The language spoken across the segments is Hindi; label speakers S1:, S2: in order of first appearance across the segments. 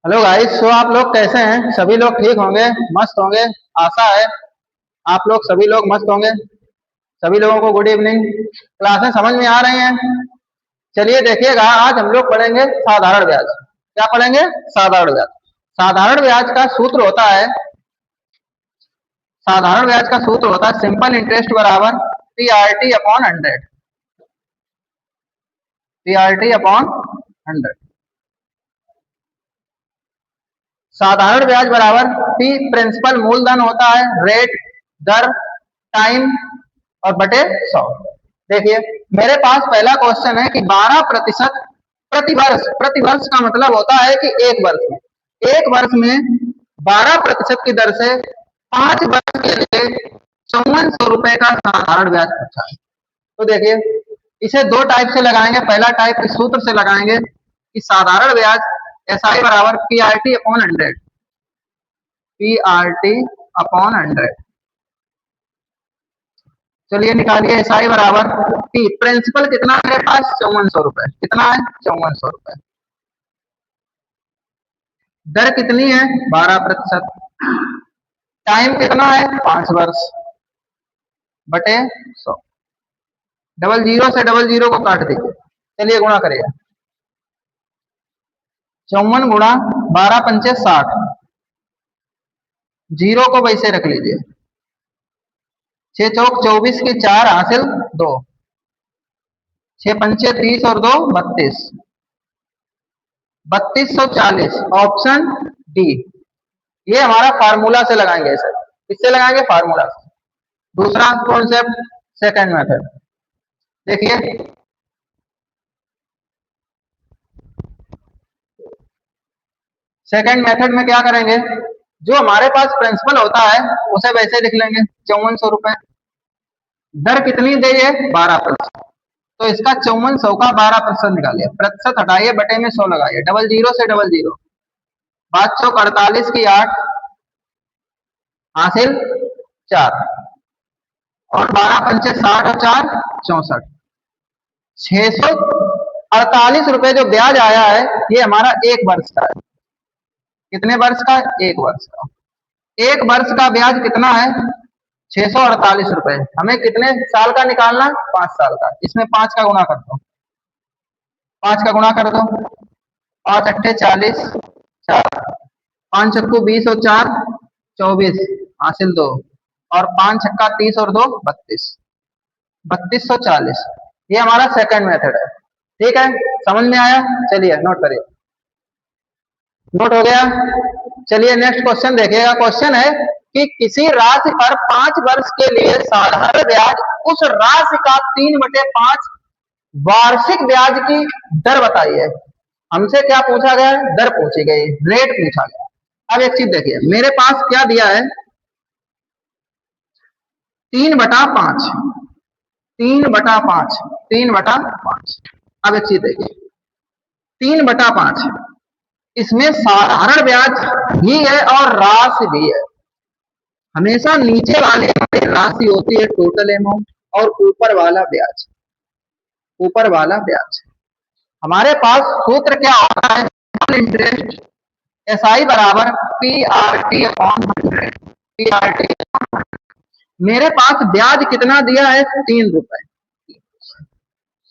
S1: Hello guys. सो आप लोग कैसे हैं? सभी लोग ठीक होंगे, मस्त होंगे। आशा है आप लोग सभी लोग मस्त होंगे। सभी लोगों को गुड इवनिंग। क्लासें समझ में आ रही हैं? चलिए देखिएगा, आज हम लोग पढ़ेंगे साधारण ब्याज। क्या पढ़ेंगे? साधारण ब्याज। साधारण ब्याज का सूत्र होता है साधारण ब्याज का सूत्र होता है सिंपल इंटरेस्ट बराबर पीआरटी अपॉन 100। PRT upon 100। साधारण ब्याज बराबर पी प्रिंसिपल मूलधन होता है, रेट, दर, टाइम और बटे 100। देखिए, मेरे पास पहला क्वेश्चन है कि 12% प्रतिवर्ष। प्रतिवर्ष का मतलब होता है कि एक वर्ष में 12% की दर से 5 वर्ष के लिए 5400 रुपए का साधारण ब्याज पूछा है। तो देखिए, इसे दो टाइप से लगाएंगे। पहला टाइप इस सूत्र से लगाएंगे कि साधारण ब्याज एस आई बराबर P R T upon 100। P R T upon 100। चलिए निकालिए। एस आई बराबर पी प्रिंसिपल कितना है मेरे पास? 5400 रुपए। कितना है? 5400 रुपए। दर कितनी है? 12%। टाइम कितना है? 5 वर्ष बटे 100। डबल जीरो से डबल जीरो को काट दीजिए। चलिए गुणा करिए। 54 गुणा 12 पंचे 60। जीरो को वैसे रख लीजिए। 6 चौक 24 की 4 हासिल 2। 6 पंचे 30 और 2 32। 3240। Option D. ये हमारा फार्मूला से लगाएंगे सर। किससे लगाएंगे? फार्मूला से। दूसरा कॉन्सेप्ट, सेकंड मेथड। देखिए, सेकंड मेथड में क्या करेंगे? जो हमारे पास प्रिंसिपल होता है उसे वैसे लिख लेंगे 5400 रुपए। दर कितनी दी है? 12%। तो इसका 5400 का 12% निकालिए। प्रतिशत हटाइए, बटे में 100 लगाइए। डबल जीरो से डबल जीरो। 5 चौक 48 की 8 हासिल 4। और 12 पंचे 60 और 4 64। 648 रुपए जो ब्याज आया है ये हमारा एक वर्ष का है। कितने वर्ष का? एक वर्ष का। एक वर्ष का ब्याज कितना है? 648 रुपए। हमें कितने साल का निकालना? 5 साल का। इसमें 5 का गुणा कर दो। 5 का गुणा कर दो। 5 अट्ठे 40, 4। 5 चक्कू 20 और 4 24 हासिल 2। और 5 छक्का 30 और 2 32। 3240। ये हमारा सेकंड मेथड है। ठीक है, समझ में आया? चलिए नोट करिए। नोट हो गया। चलिए नेक्स्ट क्वेश्चन देखिएगा। क्वेश्चन है कि किसी राशि पर 5 वर्ष के लिए साधारण ब्याज उस राशि का 3/5 वार्षिक ब्याज की दर बताइए। हमसे क्या पूछा गया है? दर पूछी गई, रेट पूछा गया। अब एक चीज देखिए, मेरे पास क्या दिया है? 3/5। 3/5। 3/5। अब एक चीज देखिए, 3/5 इसमें साधारण ब्याज भी है और राशि भी है। हमेशा नीचे वाले राशि होती है टोटल अमाउंट, और ऊपर वाला ब्याज। ऊपर वाला ब्याज। हमारे पास सूत्र क्या होता है? इंटरेस्ट एस आई बराबर P R T upon 100। P R T. मेरे पास ब्याज कितना दिया है? 3 रुपए।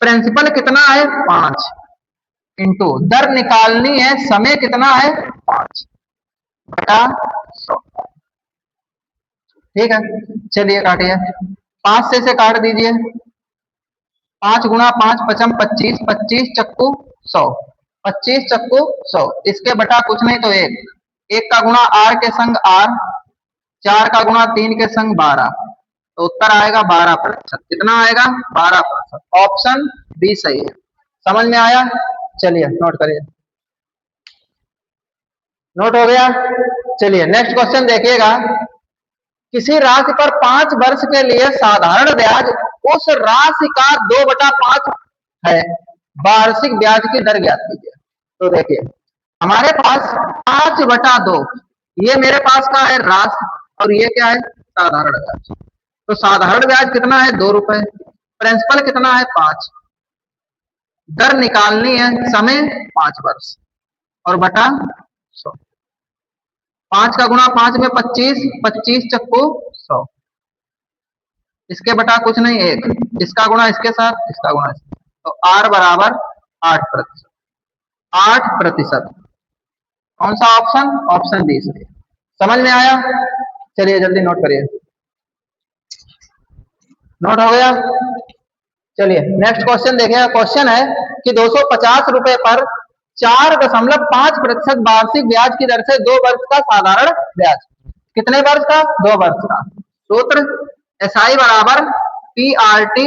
S1: प्रिंसिपल कितना है? 5। इंटू दर निकालनी है, समय कितना है? 5 बटा 100। ठीक है, चलिए काटिए। 5 से काट दीजिए। 5 गुणा 5 पचम 25। 25 चक्कू 100। 25 चक्कू 100। इसके बटा कुछ नहीं तो 1। 1 का गुणा आर के संग आर। 4 का गुणा 3 के संग 12। तो उत्तर आएगा 12%। कितना आएगा? 12%। ऑप्शन बी सही है। समझ में आया? चलिए नोट करिए। नोट हो गया। चलिए नेक्स्ट क्वेश्चन देखिएगा। किसी राशि पर 5 वर्ष के लिए साधारण ब्याज उस राशि का 2/5 है। वार्षिक ब्याज की दर ज्ञात कीजिए। तो देखिए, हमारे पास 5/2, ये मेरे पास का है राशि, और ये क्या है? साधारण ब्याज। तो साधारण ब्याज कितना है? 2 रुपए। प्रिंसिपल कितना है? 5। दर निकालनी है, समय 5 वर्ष, और बटा 100। 5 का गुणा 5 में 25, 25 चक्कू 100। इसके बटा कुछ नहीं 1, इसका गुणा इसके साथ, इसका गुणा इसके साथ, तो R बराबर 8%। 8%। कौन सा ऑप्शन? ऑप्शन बी सही। समझ में आया? चलिए जल्दी नोट करिए। नोट हो गया? चलिए नेक्स्ट क्वेश्चन देखिए। क्वेश्चन है कि 250 रुपए पर 4.5% वार्षिक ब्याज की दर से 2 वर्ष का साधारण ब्याज। कितने वर्ष का? 2 वर्ष का। सूत्र SI बराबर PRT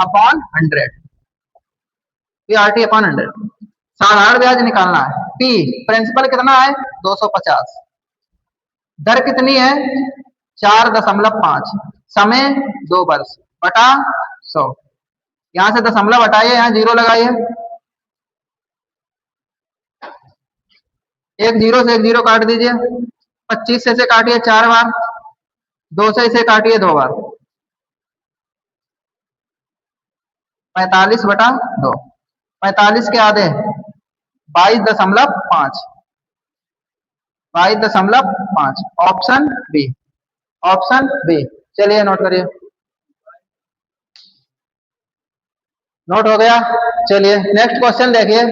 S1: अपॉन 100। PRT upon 100। साधारण ब्याज निकालना है। P प्रिंसिपल कितना है? 250। दर कितनी है? 4.5। समय 2 वर्ष बटा 100। यहां से दशमलव हटाइए, यहां 0 लगाइए। एक 0 से एक 0 काट दीजिए। 25 से इसे काटिए 4 बार। 2 से इसे काटिए 2 बार। 45 बटा 2। 45 के आधे 22.5। 22.5। Option B. Option B. चलिए नोट करिए। नोट हो गया? चलिए नेक्स्ट क्वेश्चन देखिए।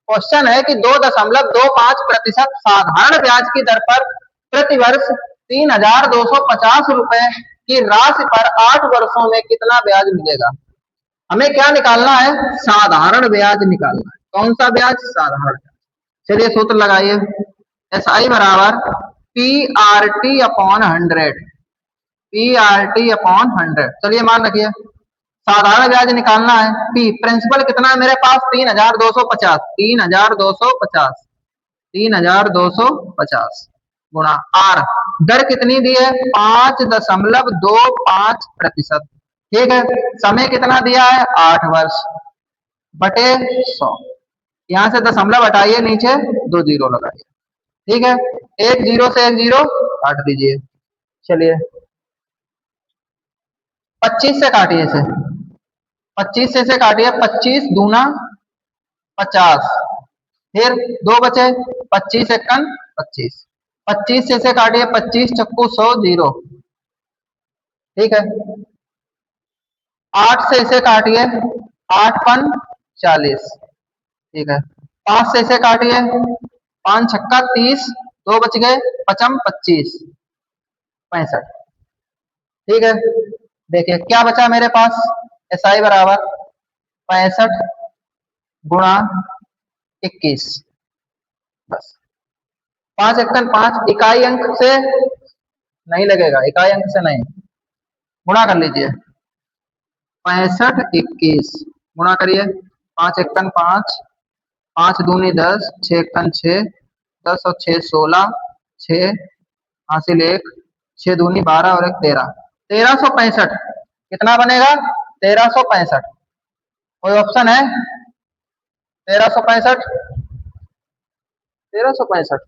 S1: क्वेश्चन है कि 2.25% साधारण ब्याज की दर पर प्रति वर्ष 3,250 रुपए की राशि पर 8 वर्षों में कितना ब्याज मिलेगा? हमें क्या निकालना है? साधारण ब्याज निकालना है। कौन सा ब्याज? साधारण। चलिए सूत्र लगाइए। SI बराबर PRT अपॉन 100। PRT upon 100। चलिए मान रखिए साधारण ब्याज निकालना है। P प्रिंसिपल कितना है मेरे पास? 3,250। 3,250। 3,250 गुणा R। दर कितनी दी है? 5.25%। ठीक है। समय कितना दिया है? 8 वर्ष बटे 100। यहां से दशमलव हटाइए, नीचे 2 0 लगाइए। ठीक है। एक 0 से एक 0 काट दीजिए। चलिए 25 से काटिए इसे। 25 से इसे काटिए। 25 दूना 50। फिर 2 बचे। 25 एकन 25। 25 से इसे काटिए। 25 चक्कू 100 0। ठीक है। 8 से इसे काटिए। 8 पन 40। ठीक है। 5 से इसे काटिए। 5 छक्का 30। 2 बच गए। 55 25 65। ठीक है। देखिए क्या बचा मेरे पास? SI बराबर 65 गुणा 21। बस 5 एकन 5। इकाई अंक से नहीं लगेगा, इकाई अंक से नहीं, गुणा कर लीजिए। 65 21 गुणा करिए। 5 एकन 5। 5 दूनी 10। 6 एकन 6। 10 और 6 16। 6 हासिल 1। 6 दूनी 12 और 1 13। 1365। कितना बनेगा? 1365। कोई ऑप्शन है? 1365। 1365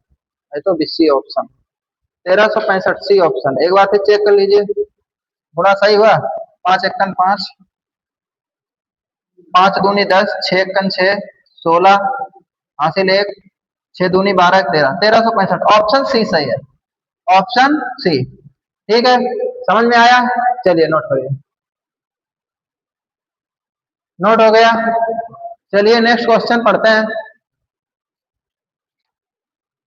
S1: है तो सी ऑप्शन। 1365 C option. एक बार फिर चेक कर लीजिए, गुणा सही हुआ? 5 एकन 5। 5 दूनी 10। 6 एकन 6 16 हासिल 1। 6 दूनी 12 13। 1365 ऑप्शन सी सही है। Option C. ठीक है। समझ में आया? चलिए नोट करिए। नोट हो गया? चलिए नेक्स्ट क्वेश्चन पढ़ते हैं।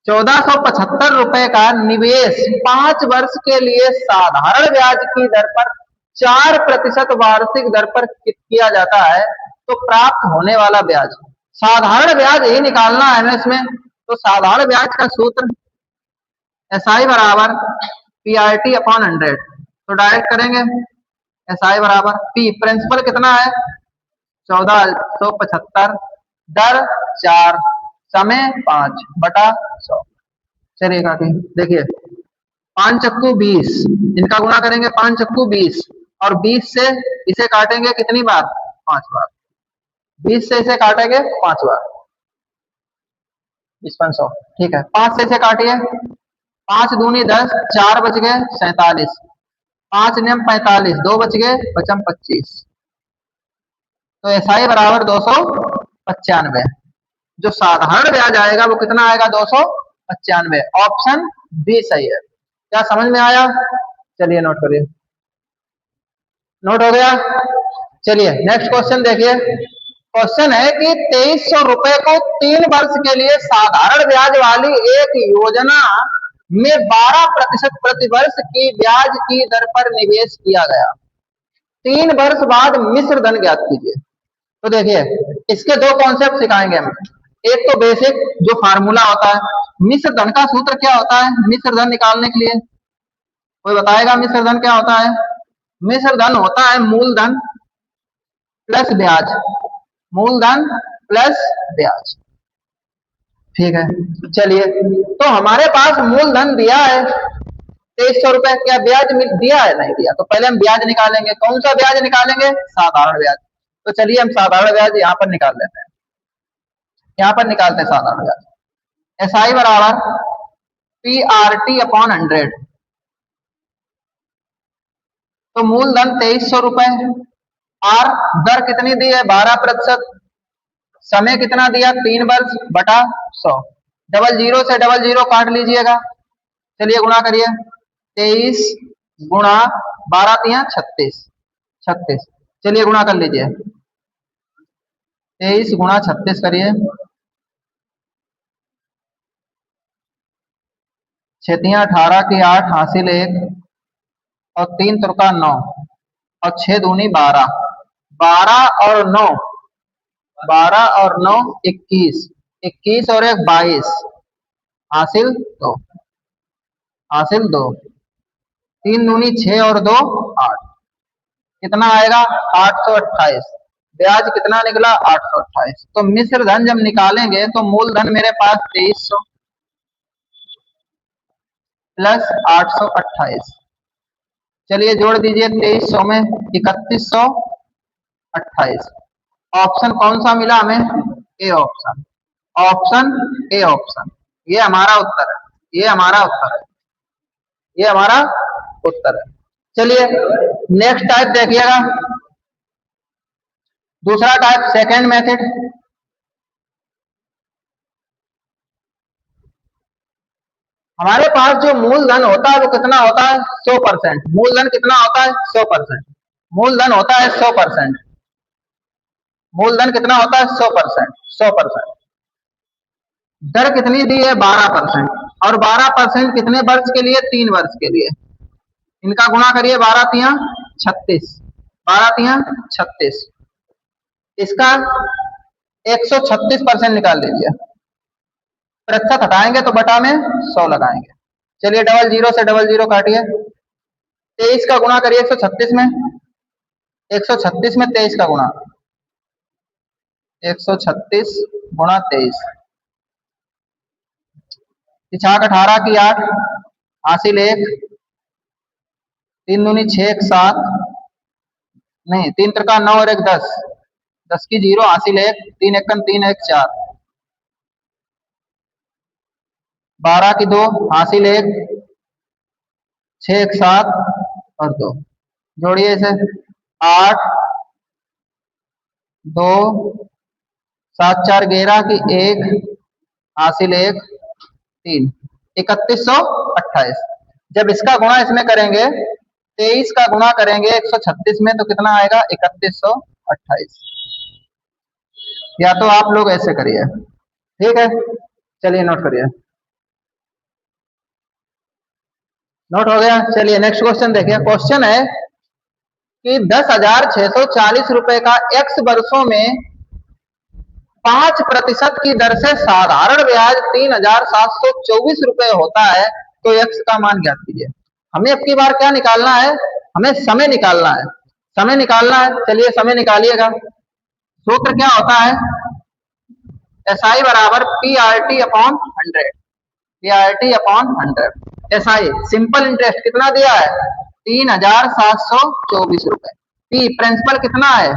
S1: 1475 रुपए का निवेश 5 वर्ष के लिए साधारण ब्याज की दर पर 4% वार्षिक दर पर किया जाता है, तो प्राप्त होने वाला ब्याज। साधारण ब्याज ही निकालना है हमें इसमें। तो साधारण ब्याज का सूत्र SI बराबर PRT अपॉन 100। तो डायरेक्ट करेंगे। SI बराबर P प्रिंसिपल कितना है? 1475। दर 4। समय 5 बटा 100। चलिए काटिए। देखिए 5 चक्कू 20। इनका गुणा करेंगे। 5 चक्कू 20 और 20 से इसे काटेंगे कितनी बार? 5 बार। 20 से इसे काटेंगे 5 बार। 2500। ठीक है। 5 से इसे काटिए। 5 दूनी 10। 4 बच गए 47। 5 नियम 45। 2 बच गए 55 25। तो SI बराबर 295। जो साधारण ब्याज आएगा वो कितना आएगा? 295। 95। ऑप्शन बी सही है। क्या समझ में आया? चलिए नोट करिए। नोट हो गया? चलिए नेक्स्ट क्वेश्चन देखिए। क्वेश्चन है कि 2300 रुपए को 3 वर्ष के लिए साधारण ब्याज वाली एक योजना में 12% प्रतिवर्ष की ब्याज की दर पर निवेश किया गया। 3 वर्ष बाद मिश्र धन ज्ञात कीजिए। तो देखिए इसके दो कॉन्सेप्ट सिखाएंगे हम। एक तो बेसिक जो फार्मूला होता है, मिश्र धन का सूत्र क्या होता है मिश्र धन निकालने के लिए? कोई बताएगा मिश्र धन क्या होता है? मिश्र धन होता है मूलधन प्लस ब्याज, मूलधन प्लस ब्याज। ठीक है, चलिए तो हमारे पास मूलधन दिया है 2300 रुपए। क्या ब्याज दिया है? नहीं दिया। तो पहले हम ब्याज निकालेंगे। कौन सा ब्याज निकालेंगे? साधारण ब्याज। तो चलिए हम साधारण ब्याज यहाँ पर निकाल लेते हैं। यहाँ पर निकालते हैं साधारण ब्याज। एस आई बराबर पी आर टी अपॉन 100। तो मूलधन 2300 रुपए, आर दर कितनी दी है? 12%। समय कितना दिया? 3 वर्ष बटा 100। डबल जीरो से डबल जीरो काट लीजिएगा। चलिए गुणा करिए। 23 गुणा 12 तिया 36। 36। चलिए गुणा कर लीजिए। 23 गुणा 36 करिए। 6 तिया 18 की 8 हासिल 1 और 3 तुरका 9 और 6 दूनी 12। 12 और 9, 12 और 9 21। 21 और 1 22 हासिल 2। हासिल 2। 3 दूनी 6 और 2 8। कितना आएगा? 828। ब्याज कितना निकला? 828। तो मिश्र धन जब निकालेंगे तो मूलधन मेरे पास 2300 प्लस 828। चलिए जोड़ दीजिए 2300 में 3128। ऑप्शन कौन सा मिला हमें? A option. Option A option. ये हमारा उत्तर है। ये हमारा उत्तर है। ये हमारा उत्तर है। चलिए नेक्स्ट टाइप देखिएगा। दूसरा टाइप सेकेंड मेथड। हमारे पास जो मूलधन होता है वो कितना होता है? 100%। मूलधन कितना होता है? 100%। मूलधन होता है 100%। मूलधन कितना होता है? 100%। 100%। दर कितनी दी है? 12%। और 12% कितने वर्ष के लिए? 3 वर्ष के लिए। इनका गुणा करिए। 12 तिया 36। 12 तिया 36। इसका 136% निकाल लीजिए। प्रतिशत हटाएंगे तो बटा में 100 लगाएंगे। चलिए डबल जीरो से डबल जीरो काटिए। 23 का गुणा करिए 136 में। 136 में 23 का गुणा। 136 गुणा 23। 6 18 की 8 हासिल 1। 3 दूनी 6 1 7। नहीं, 3 त्रिका 9 और 1 10। 10 की 0 हासिल 1। 3 1 3 1 4। 12 की 2 हासिल 1। 6 1 7 और 2। जोड़िए इसे। 8 2 7 4 11 की 1 हासिल 1 3। 3128। जब इसका गुणा इसमें करेंगे 23 का गुणा करेंगे 136 में तो कितना आएगा? 3128। या तो आप लोग ऐसे करिए। ठीक है, चलिए नोट करिए। नोट हो गया? चलिए नेक्स्ट क्वेश्चन देखिए। क्वेश्चन है कि 10,640 रुपए का x वर्षों में 5% की दर से साधारण ब्याज 3,724 रुपए होता है तो x का मान ज्ञात कीजिए। हमें अब की बार क्या निकालना है? हमें समय निकालना है। समय निकालना है। चलिए समय निकालिएगा। सूत्र क्या होता है? एस आई बराबर P R T upon 100। P R T upon 100। S I simple interest कितना दिया है? 3,724 रुपए। पी प्रिंसिपल कितना है?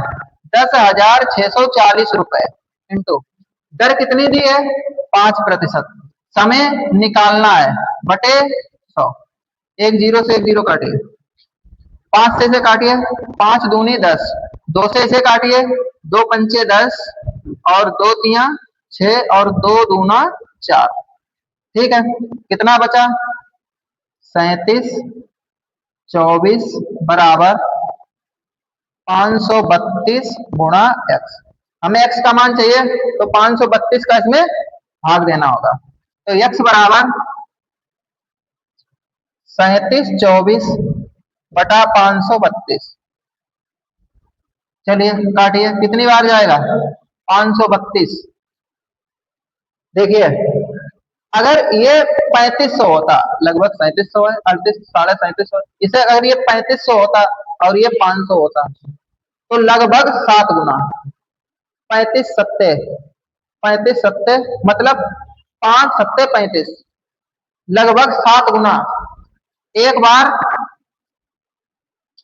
S1: 10,640 रुपए इंटू दर कितनी दी है? 5%। समय निकालना है बटे 100। एक जीरो से एक जीरो काटिए। 5 से काटिए। 5 दूनी 10। 2 से इसे काटिए। 2 पंचे 10 और 2 तिया 6 और 2 दूना 4। ठीक है, कितना बचा? 37 24 बराबर 532 गुणा x। हमें x का मान चाहिए तो 532 का इसमें भाग देना होगा। तो x बराबर 3724 बटा 532। चलिए काटिए, कितनी बार जाएगा? 532। देखिए अगर ये 3500 होता, लगभग 3700 है, 38 3750, इसे अगर ये 3500 होता और ये 500 होता तो लगभग 7 गुना। 35 सत्ते मतलब 5 सत्ते 35, लगभग 7 गुना। एक बार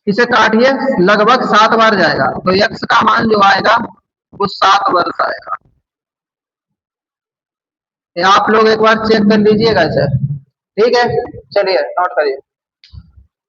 S1: इसे काटिए, लगभग 7 बार जाएगा, तो x का मान जो आएगा वो 7 वर्ष आएगा। आप लोग एक बार चेक कर लीजिएगा इसे। ठीक है, चलिए नोट करिए।